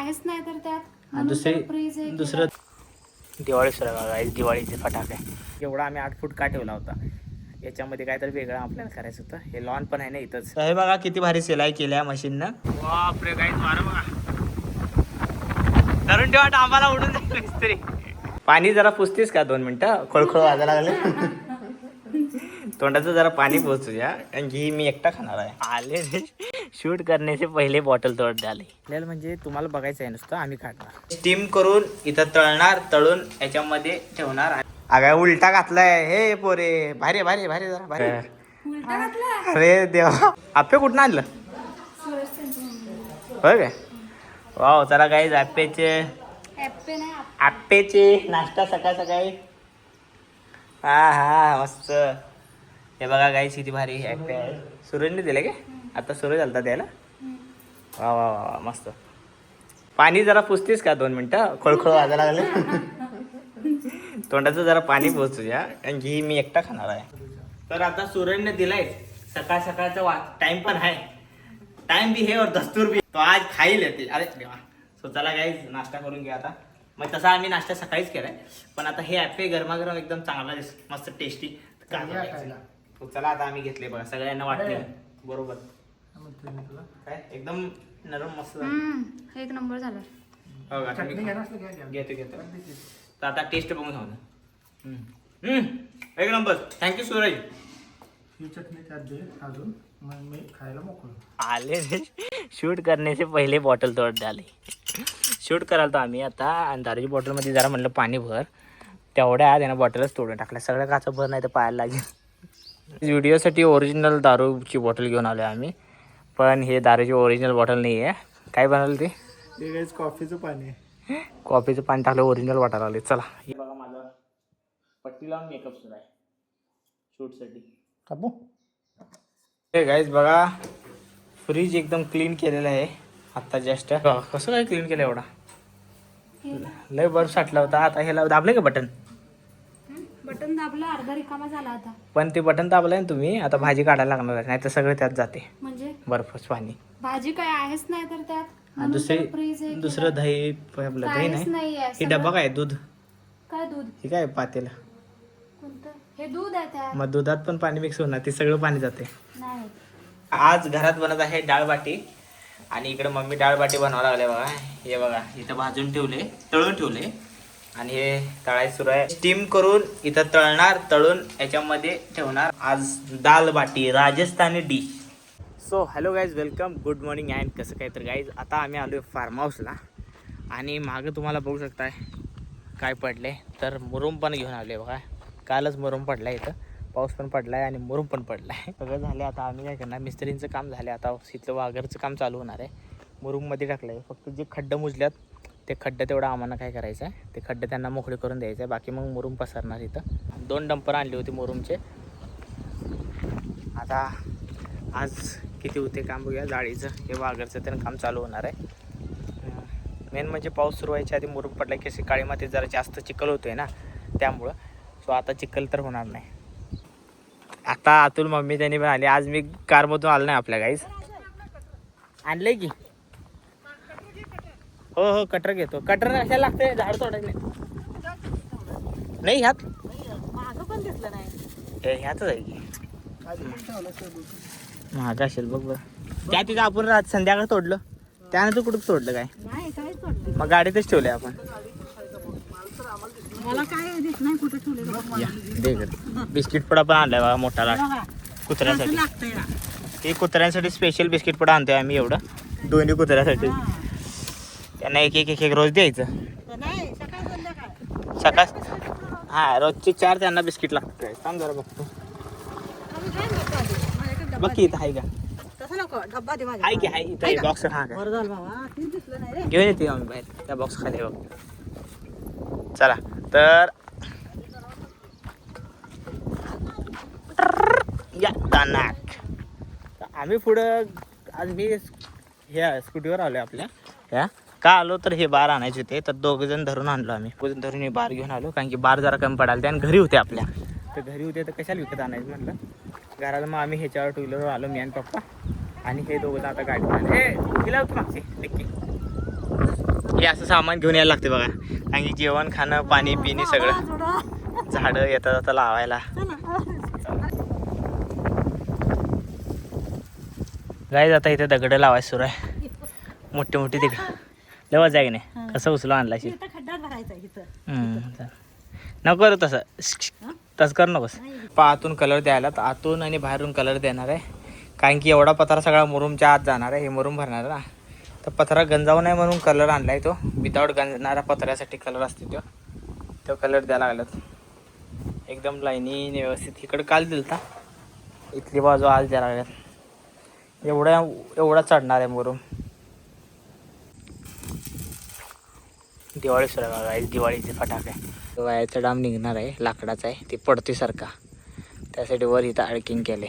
आहेच नाही तर त्यात दुसरं दिवाळी सुरू बघा, दिवाळीचे फटाके. एवढा आम्ही 8 फूट का ठेवला होता, याच्यामध्ये काहीतरी वेगळं आपल्याला करायचं होतं. हे लॉन पण आहे ना इथंच. हे बघा किती भारी सिलाई केल्या मशीननं. बापरे काय वारं बघा. धरून ठेवा आम्हाला उडून जाईल तरी. पाणी जरा पुसतीस का 2 मिनिटं, खळखळ वाजायला लागले. तोंडाचं जरा पाणी पोचू द्या, कारण की मी एकटा खाणार आहे. आले शूट करण्याचे पहिले बॉटल तोड झाले. आपल्याला म्हणजे तुम्हाला बघायचं आहे नुसतं, आम्ही काढणार. स्टीम करून इथं तळणार, तळून याच्यामध्ये ठेवणार. अगं उलटा घातलाय हे पोरे. भारी भारी भारी जरा भारी. अरे देवा, आप्पे कुठं आणलं होय काय? वाव, चला काही आप्पेचे नाश्ता सकाळ सकाळी. हा हा मस्त. हे बघा गाईस किती भारी ॲप्पे आहे. सूरजने दिले काय? आता सूरज आलता द्यायला. वा वा वा मस्त. पाणी जरा पुसतीस का 2 मिनिटं, खळखळ वाजायला लागले. तोंडाचं जरा पाणी पोचू द्या, कारण की मी एकटा खाणार आहे. तर आता सूरजने दिलाय सकाळ सकाळचा टाइम पण आहे. टाइम भी है और दस्तूर भी. तो आज खाई लेते. अरे देवा. सो चला गाईज नाश्ता करून घ्या आता. मग तसा आम्ही नाश्ता सकाळीच केलाय, पण आता हे ॲप्पे गरमागरम एकदम चांगला मस्त टेस्टी. चला आता आम्ही घेतले बघा, सगळ्यांना वाटले बरोबर. काय एकदम नरम मस्त एक नंबर झाला. घेतो तर आता टेस्ट बघून जाऊ. एक नंबर. थँक्यू सूरज. ही चटणी त्यात दे अजून, मग मी खायला मोकळं. आले शूट करण्याचे पहिले बॉटल तोड झाले. शूट करायला तर आम्ही आता, आणि दारूची बॉटलमध्ये जरा म्हणलं पाणी भर. तेवढ्या त्यानं बॉटलच तोडून टाकल्या. सगळं काचा भर नाही तर पाहायला लागेल. व्हिडिओसाठी ओरिजिनल दारूची बॉटल घेऊन आलो आम्ही, पण हे दारूची ओरिजिनल बॉटल नाही आहे. काय बनवलं ते कॉफीचं पाणी आहे. कॉफीचं पाणी टाकलं, ओरिजिनल वाटायला लागले. चला हे बघा माझं पट्टी लावून मेकअप सुरू आहे शूटसाठी. कापू हे गाईज बघा, फ्रीज एकदम क्लीन केलेलं आहे आत्ता जस्ट. कसं काय क्लीन केलं एवढा? लय बर्फ साठला होता. आता ह्याला दाबले का बटन दाबलं, अर्धा रिकामा झाला आता. पण ते बटन दाबलंय ना तुम्ही, आता भाजी काढायला लागणार आहे, नाही तर सगळं त्यात जाते म्हणजे बर्फच पाणी. भाजी काय आहेच नाही तर त्यात. दुसरं दही, आपलं दही नाही. ही डब्बा काय दूध, काय दूध, हे काय पातेला, कोणतं हे दूध आहे त्यात. मग दुधात पण पाणी मिक्स होणार, ते सगळं पाणी जाते. नाही आज घरात बनत आहे डाळ बाटी, आणि इकडे मम्मी डाळ बाटी बनवायला लागले बघा. हे बघा इथं भाजून ठेवले, तळून ठेवले, आणि हे तळायचं सुरू आहे. स्टीम करून इथं तळणार, तळून याच्यामध्ये ठेवणार. आज dal baati Rajasthani dish. So hello guys, welcome, good morning and कसं काय. तर गाईज आता आम्ही आलो आहे फार्म हाऊसला, आणि मागं तुम्हाला बघू शकताय काय पडले. तर मुरुम पण घेऊन आले बघा. कालच मुरुम पडला इथं, पाऊस पण पडला आहे आणि मुरुम पण पडला आहे. सगळं झालं. आता आम्ही काय करणार, मिस्त्रींचं काम झालं, आता इथलं वाघरचं काम चालू होणार आहे. मुरुममध्ये टाकलं आहे, फक्त जे खड्डं मुजल्यात ते खड्डं तेवढं आम्हाला काय करायचं आहे, ते खड्डे त्यांना मोकळे करून द्यायचं आहे. बाकी मग मुरुम पसरणार इथं. 2 डंपर आणले होते मुरुमचे. आता आज किती होते काम बघूया. जाळीचं हे वाघरचं त्यानं काम चालू होणार आहे. मेन म्हणजे पाऊस सुरू व्हायच्या आधी मुरुम पडला की काळी मातीत जरा जास्त चिखल होतोय ना, त्यामुळं. सो आता चिखल तर होणार नाही. आता अतुल मम्मी त्यांनी पण आली. आज मी कारमधून आलो नाही आपल्या गाईज. आणलंय की हो कटर घेतो. कटर कशाला लागतंय, झाड तोडायला नाही. ह्यात मागं पण दिसलं नाही. ह्यातच आहे की मागं असेल बघ बरं. त्या तिथं आपण रात संध्याकाळ तोडलं, त्यानंतर कुठं तोडलं काय? नाही काय तोडलं, मग गाडीतच ठेवलंय आपण. मला काय दिसत नाही कुठं ठेवले. दे बिस्किट पुडा पण आणलाय बघा मोठा लाट कुत्र्यासाठी. हे कुत्र्यांसाठी स्पेशल बिस्किट पुडा आणतोय आम्ही, एवढं दोन्ही कुत्र्यासाठी. त्यांना एक एक एक एक रोज द्यायचं. सकाळ हां रोजचे 4 त्यांना बिस्किट लागतं. सांग जरा बघतो, बघ की इथं आहे का? आहे की आहे इथं बॉक्स. हां काय घेऊन येते आम्ही बाहेर, त्या बॉक्स खाली बघ. चला तर या दानाक आम्ही पुढं. आज मी ह्या स्कूटीवर आलो आहे आपल्या. ह्या का आलो तर हे बार आणायचे होते, तर 2 जण धरून आणलो आम्ही. धरून हे बार घेऊन आलो, कारण की बार जरा कमी पडाल ते, आणि घरी होते आपल्या. तर घरी होते तर कशाला विकत आणायचं म्हटलं घराला. मग आम्ही ह्याच्यावर 2 व्हीलरवर आलो, मी आणि पप्पा, आणि हे 2 जण आता गाडी आले. तिला होती मागची नक्की. हे असं सामान घेऊन यायला लागते बघा, कारण की जेवण खाणं पाणी पिणे सगळं झाडं येता जाता लावायला. गाईज आता इथे दगड लावायचं सुरू आहे, मोठी मोठी तिकडे लवच जाय की नाही. कसं उचलून आणला खड्ड्यात भरायचा इथं. नको करू तसं, तसं कर नकोस. आतून कलर द्यायला तर आतून आणि बाहेरून कलर देणार आहे, कारण की एवढा पत्रा सगळा मुरुमच्या आत जाणार आहे. हे मुरुम भरणार ना, तर पत्रा गंजावू नाही म्हणून कलर आणलाय तो. विदाऊट गंजणारा पत्र्यासाठी कलर असते तो कलर द्यायला लागलात एकदम लाईनीने व्यवस्थित. इकडं काल दिलता, इथली बाजू आज द्यायला लागल्यात. एवढा चढणार आहे मुरुम. दिवाळी सुरू आहे, दिवाळीचे फटाके. वायाचा डाम निघणार आहे, लाकडाचा आहे, ते पडते सारखा, त्यासाठी वर इथं आळकिंग केले.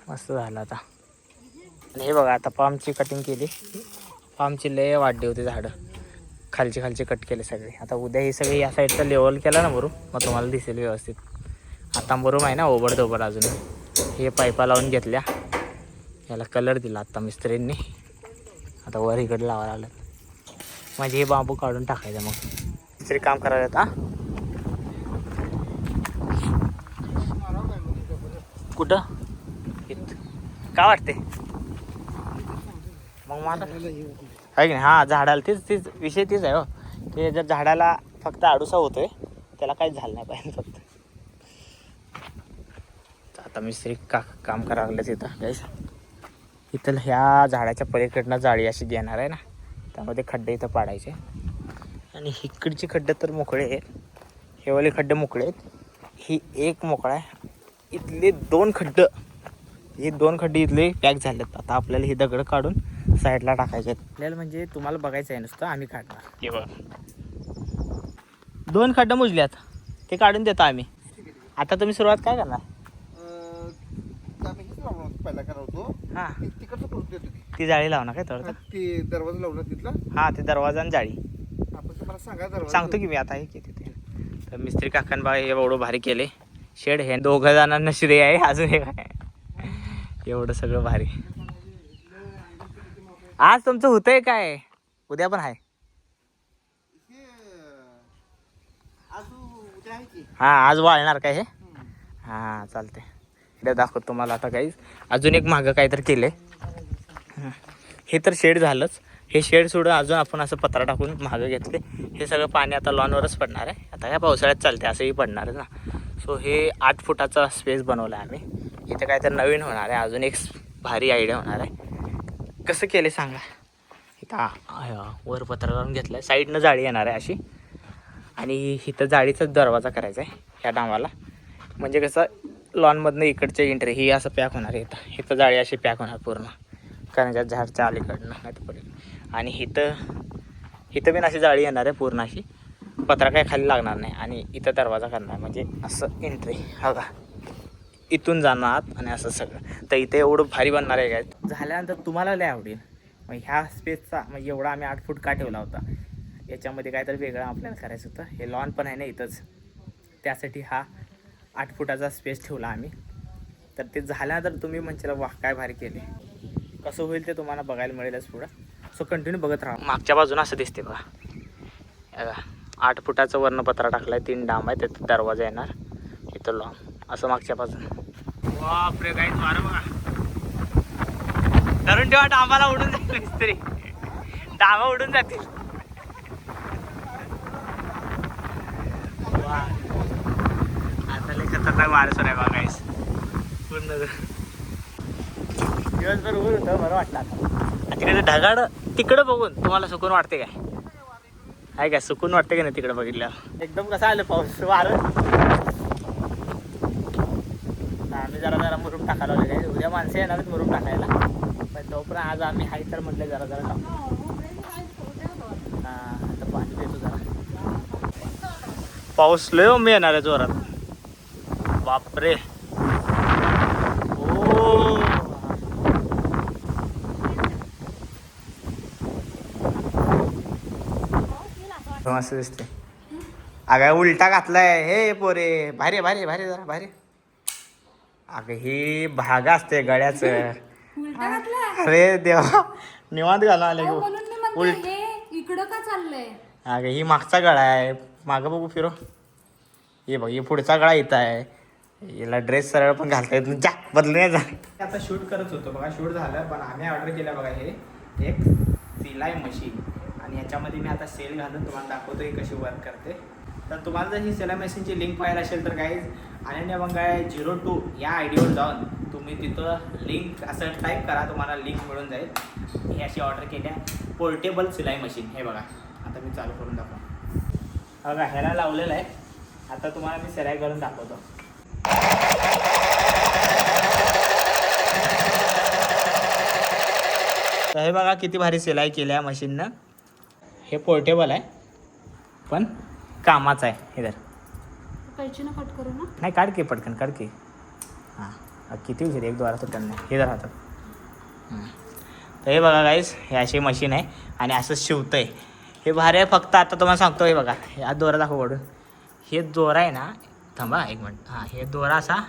मस्त झालं आता. आणि हे बघा आता पामची कटिंग केली. पामची लय वाढली होती झाडं, खालचे कट केले सगळे. आता उद्या हे सगळे या साईडचा लेवल केला ना मुरुम, मग तुम्हाला दिसेल व्यवस्थित. आता मुरुम आहे ना ओबड अजून. हे पाईपा लावून घेतल्या, याला कलर दिला आता मिस्त्रींनी. आता वर इकडे लावा लागलं म्हणजे हे बांबू काढून टाकायचं. मग मिस्त्री काम करायला. हा कुठं काय वाटते मग मला आहे की नाही. हां झाडाला तीच विषय तीच आहे हो. ते जर झाडाला फक्त आडूसा होतोय, त्याला काहीच झालं नाही पाहिजे फक्त. आता मिस्त्री काम करावं लागलं तिथं गाईस. इथं ह्या झाडाच्या पलीकडनं जाळी अशी घेणार आहे ना, त्यामध्ये खड्डे इथं पाडायचे. आणि इकडचे खड्डे तर मोकळे आहेत, हे वाले खड्डे मोकळे आहेत. ही एक मोकळा आहे, इथले दोन खड्डे इथले पॅक झालेत. आता आपल्याला ही दगड काढून साईडला टाकायचे आहेत. आपल्याला म्हणजे तुम्हाला बघायचं आहे नुसतं, आम्ही काढणार. हे बघ 2 खड्डे मुजल्यात, ते काढून देतो आम्ही. आता तुम्ही सुरुवात काय करणार? पहिला करावतो हां तिकडचं करून देतो ती जाळी लावणार काय थोडं? ते दरवाजा लावला तिथला. हां ते दरवाजा आणि जाळी आपण तुम्हाला सांगा दरवाजा सांगतो की मी आता. हे किती ते तर मिस्त्री काकान बा हे एवढं भारी केले शेड. हे 2 जणांना श्रेय आहे, अजून हे काय एवढं सगळं भारी. आज तुमचं होतंय काय? उद्या पण आहे. हां आज वाळणार काय हे? हां चालते. इकडे दाखवतो तुम्हाला आता काहीच. अजून एक मागं काहीतरी केलंय. हे तर शेड झालंच. हे शेड सोडून अजून आपण असं पत्रा टाकून मागं घेतले. हे सगळं पाणी आता लॉनवरच पडणार आहे. आता काय पावसाळ्यात चालते असंही पडणार आहे ना. सो हे 8 फुटाचा स्पेस बनवला आहे आम्ही. इथं काय तर नवीन होणार आहे, अजून एक भारी आयडिया होणार आहे. कसं केलं सांगा. इथं वर पत्रा लावून घेतला आहे, साईडनं जाळी येणार आहे अशी. आणि इथं जाळीचाच दरवाजा करायचा आहे ह्या डामाला. म्हणजे कसं लॉनमधनं इकडच्या एंट्री ही असं पॅक होणार आहे. इथं जाळी अशी पॅक होणार पूर्ण, कारण त्या झाडच्या अलीकडनं नाही तर पडेल. आणि इथं पण अशी जाळी येणार आहे पूर्ण अशी. पत्रा काय खाली लागणार नाही. आणि इथं दरवाजा करणार, म्हणजे असं एंट्री हा का इथून जाणार आणि असं सगळं. तर इथे एवढं भारी बनणार आहे काय. झाल्यानंतर तुम्हाला लय आवडेल. मग ह्या स्पेसचा म्हणजे एवढा आम्ही 8 फूट का ठेवला होता, याच्यामध्ये काहीतरी वेगळं आपल्याला करायचं होतं. हे लॉन पण आहे ना इथंच, त्यासाठी हा 8 फुटाचा स्पेस ठेवला आम्ही. तर ते झाल्यानंतर तुम्ही म्हणशील वाह काय भारी केले. कसं होईल ते तुम्हाला बघायला मिळेलच पुढं. सो कंटिन्यू बघत राहा. मागच्या बाजूनं असं दिसते बघा, 8 फुटाचं वर्ण पत्रा टाकला आहे. 3 डांब आहे, त्यात दरवाजा येणार. इथं लॉन असं मागच्या बाजून. बापरे काहीच वारं बघा. धरून ठेवा, डांबाला उडून जाईल तरी. डांबा उडून जातील. आता लय खतरनाक वारं सुरू आहे बघा गाईस. पूर्ण दिवसभर ऊर होतं, बरं वाटलं आता. तिकडे ढगाड तिकडं बघून तुम्हाला सुकून वाटते काय? आहे काय सुकून वाटते का नाही तिकडं बघितल्यावर? एकदम कसं आलं पाऊस वारं. आम्ही जरा मुरुम टाकायला लागले. उद्या माणसं येणार मुरुम टाकायला, पण तोपर्यंत आज आम्ही हाय तर म्हटलं जरा टाकू. हां आता पाणी देतो जरा. पाऊस लय मी येणार आहे जोरात. बापरे मस्त दिसते. अगं उलटा घातलाय हे पोरे. भारी भारी भारी जरा भारी. अगं ही भागा असते गळ्याचं. उलटा घातलाय अरे देवा निवांत घालून आले अहो, म्हणून मी म्हणते हे इकडं का चाललंय अगं ही मागचा गळा आहे मागं बघू फिरो हे बघ हे पुढचा गळा येत आहे याला ड्रेस सरळ पण घालता येत नाही जा बदलूया जा आता शूट करत होतो बघा शूट झालं पण आम्ही ऑर्डर केलं बघा हे एक सिलाई मशीन आणि ह्याच्यामध्ये मी आता सेल घालून तुम्हाला दाखवतो ही कशी वर्क करते तर तुम्हाला जर ही सिलाई मशीनची लिंक पाहायला असेल तर काही अनन्या बंगाळे 02 या आय डीवर जाऊन तुम्ही तिथं लिंक असं टाईप करा तुम्हाला लिंक मिळून जाईल ही अशी ऑर्डर केल्या पोर्टेबल सिलाई मशीन हे बघा आता मी चालू करून दाखवतो बघा ह्याला लावलेलं आहे आता तुम्हाला मी सिलाई करून दाखवतो तर हे बघा किती भारी सिलाई केली आहे मशीननं हे पोर्टेबल आहे पण कामाचं आहे हे तर कैचीनं कट करू ना नाही काढ की पटकन काढ की हां किती उशीर एक द्वारा सुटलं नाही हे जर राहतात तर हे बघा गाईस हे अशी मशीन आहे आणि असं शिवतं आहे हे भारी आहे फक्त आता तुम्हाला सांगतो हे बघा हा दोरा दाखव पडून हे दोरा आहे ना थांबा एक मिनिट हां हे दोरा असा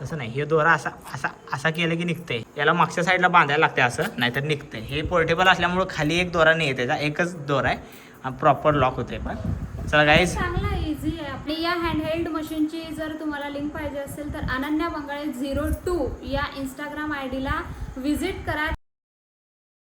तसं नाही हे दोरा असा असा असा केलं की निघतंय याला मागच्या साईडला बांधायला लागते असं नाहीतर निघतंय हे पोर्टेबल असल्यामुळं खाली एक दोरा नाही आहे त्याचा एकच दोरा आहे प्रॉपर लॉक होते पण चला गाईज चांगला इझी आहे आपली या हँडहेल्ड मशीनची जर तुम्हाला लिंक पाहिजे असेल तर अनन्या बंगाळे 02 या इंस्टाग्राम आय डीला व्हिजिट करा